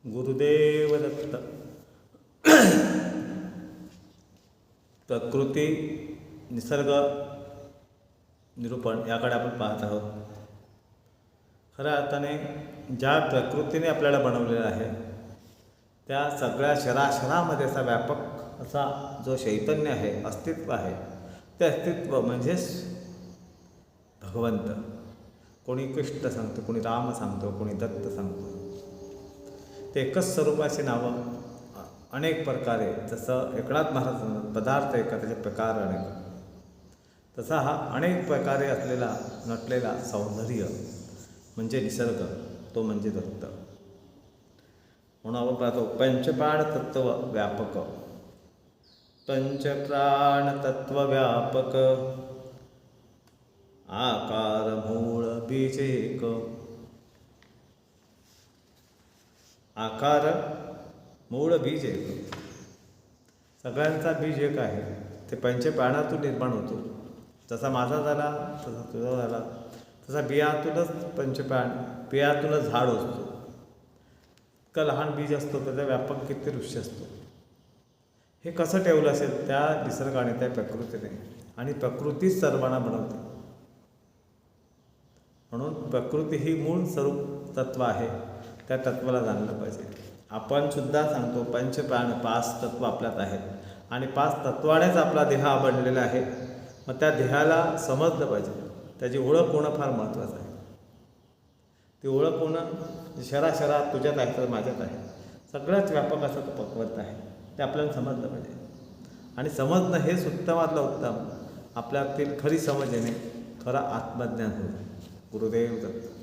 गुरुदेव दत्त. प्रकृती निसर्ग निरूपण याकडे आपण पाहत आहोत. खऱ्या अर्थाने ज्या प्रकृतीने आपल्याला बनवलेलं आहे त्या सगळ्या शराशरामध्ये असा व्यापक असा जो चैतन्य आहे, अस्तित्व आहे, ते अस्तित्व म्हणजेच भगवंत. कोणी कृष्ण सांगतो, कोणी राम सांगतो, कोणी दत्त सांगतो. ते एकच स्वरूपाची नावं अनेक प्रकारे, जसं एकनाथ महाराज पदार्थ एका त्याचे प्रकार अनेक, तसा हा अनेक प्रकारे असलेला नटलेला सौंदर्य म्हणजे निसर्ग, तो म्हणजे दत्त. म्हणून आपण पाहतो पंचप्राण तत्व व्यापक, पंचप्राण तत्व व्यापक, आकार मूळ बीज एक. आकार मूळ बीज एक, सगळ्यांचा बीज एक आहे. ते पंचप्राणातून निर्माण होतो. जसा माझा झाला, तसा तुझा झाला, तसा बियातूनच पंचप्राण, बियातूनच झाड असतो. इतकं लहान बीज असतो, त्याचा व्यापक किती वृक्ष असतो. हे कसं ठेवलं असेल त्या निसर्गाने, त्या प्रकृतीने. आणि प्रकृतीच सर्वांना बनवते. म्हणून प्रकृती ही मूळ स्वरूप तत्व आहे. त्या तत्वाला जाणलं पाहिजे. आपण सुद्धा सांगतो पंचप्राण, 5 तत्व आपल्यात आहेत आणि 5 तत्वानेच आपला देह बनलेला आहे. मग त्या देहाला समजलं पाहिजे, त्याची ओळख होणं फार महत्त्वाचं आहे. ती ओळख होणं शराशरात तुझ्यात आहे तर माझ्यात आहे, सगळ्यात व्यापक असं तो भगवंत आहे, ते आपल्याला समजलं पाहिजे. आणि समजणं हेच उत्तमातलं उत्तम. आपल्यातील खरी समज येणे, खरं आत्मज्ञान होईल. गुरुदेव दत्त.